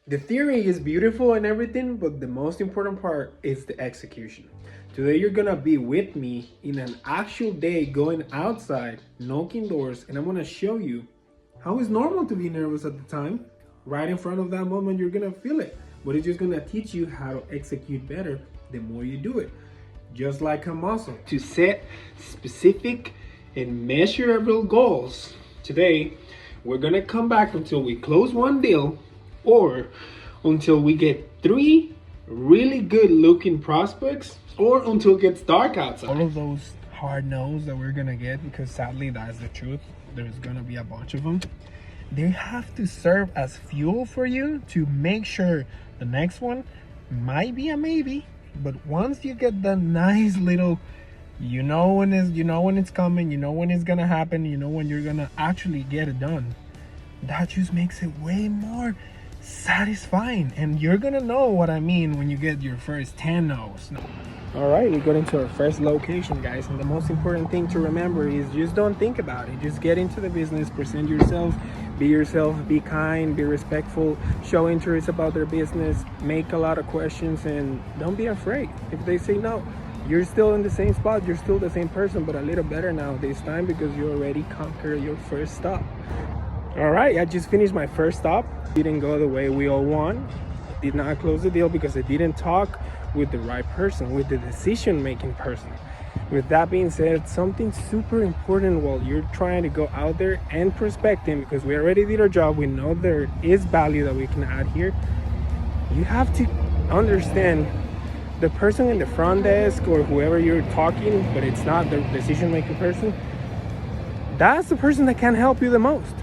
The theory is beautiful and everything, but the most important part is the execution. Today you're gonna be with me in an actual day going outside, knocking doors, and I'm gonna show you how it's normal to be nervous at the time. Right in front of that moment, you're gonna feel it, but it's just gonna teach you how to execute better the more you do it. Just like a muscle. To set specific and measurable goals. Today, we're gonna come back until we close one deal or until we get 3 really good looking prospects or until it gets dark outside. All of those hard no's that we're gonna get, because sadly that's the truth, there's gonna be a bunch of them, they have to serve as fuel for you to make sure the next one might be a maybe, but once you get the nice little, you know when it's coming, you know when it's gonna happen, you know when you're gonna actually get it done, that just makes it way more satisfying. And you're gonna know what I mean when you get your first 10 no's. All right, we got into our first location, guys, and the most important thing to remember is just don't think about it. Just get into the business, present yourself, be kind, be respectful, show interest about their business, make a lot of questions, and don't be afraid if they say no. You're still in the same spot, you're still the same person, but a little better now this time because you already conquered your first stop. All right, I just finished my first stop. Didn't go the way we all want. Did not close the deal because I didn't talk with the right person, with the decision-making person. With that being said, something super important while you're trying to go out there and prospecting, because we already did our job, we know there is value that we can add here. You have to understand the person in the front desk or whoever you're talking, but it's not the decision-making person. That's the person that can help you the most.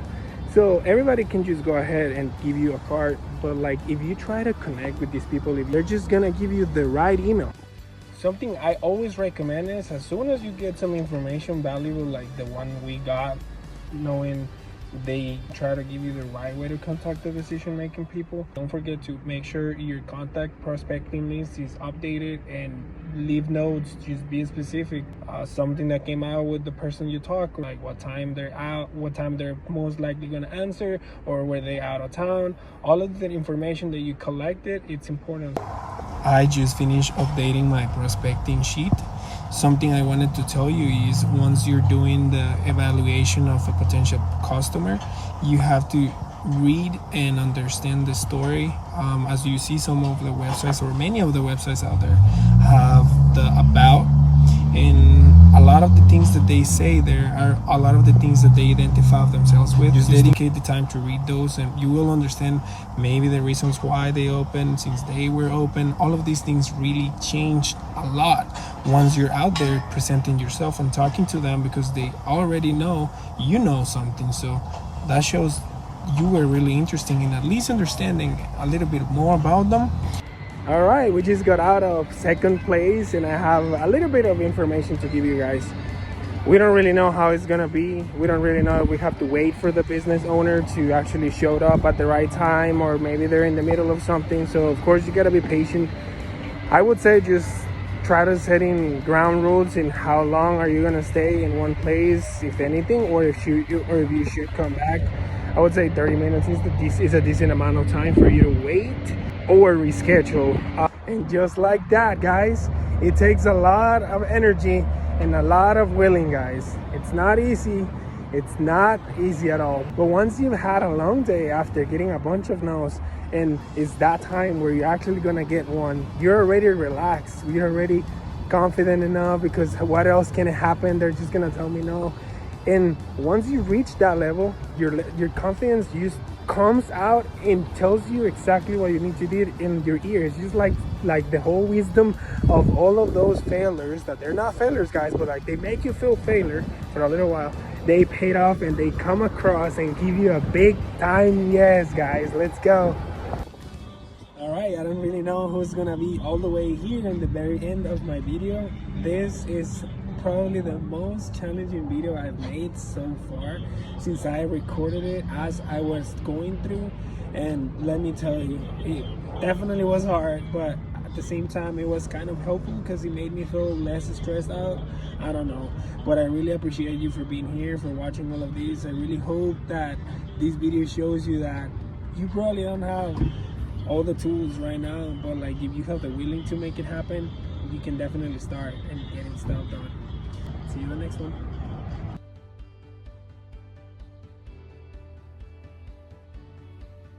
So everybody can just go ahead and give you a card, but like if you try to connect with these people, if they're just gonna give you the right email. Something I always recommend is as soon as you get some information valuable like the one we got, knowing they try to give you the right way to contact the decision making people, don't forget to make sure your contact prospecting list is updated and leave notes. Just be specific. Something that came out with the person you talk, like what time they're out, what time they're most likely going to answer, or were they out of town. All of the information that you collected, it's important. I just finished updating my prospecting sheet. Something I wanted to tell you is once you're doing the evaluation of a potential customer, you have to read and understand the story. As you see, some of the websites or many of the websites out there have the about, and a lot of the things that they say there are a lot of the things that they identify themselves with. Just dedicate the time to read those and you will understand maybe the reasons why they open, since they were open. All of these things really changed a lot once you're out there presenting yourself and talking to them, because they already know you know something. So that shows you were really interested in at least understanding a little bit more about them. All right, we just got out of second place and I have a little bit of information to give you guys. We don't really know how it's gonna be. We don't really know if we have to wait for the business owner to actually show up at the right time, or maybe they're in the middle of something. So of course you gotta be patient. I would say just try to set in ground rules in how long are you gonna stay in one place, if anything, or if you should come back. I would say 30 minutes is a decent amount of time for you to wait or reschedule. And just like that, guys, it takes a lot of energy and a lot of willing, guys. It's not easy. It's not easy at all. But once you've had a long day after getting a bunch of no's, and it's that time where you're actually gonna get one, you're already relaxed. You're already confident enough, because what else can happen? They're just gonna tell me no. And once you reach that level, your confidence just comes out and tells you exactly what you need to do in your ears. Just like the whole wisdom of all of those failures, that they're not failures, guys, but like they make you feel failure for a little while. They paid off and they come across and give you a big time yes, guys. Let's go. All right, I don't really know who's gonna be all the way here in the very end of my video. This is probably the most challenging video I've made so far since I recorded it as I was going through, and let me tell you, it definitely was hard, but at the same time it was kind of helpful because it made me feel less stressed out. I don't know, but I really appreciate you for being here, for watching all of these. I really hope that this video shows you that you probably don't have all the tools right now, but like if you have the willing to make it happen, you can definitely start and getting stuff done. See you in the next one.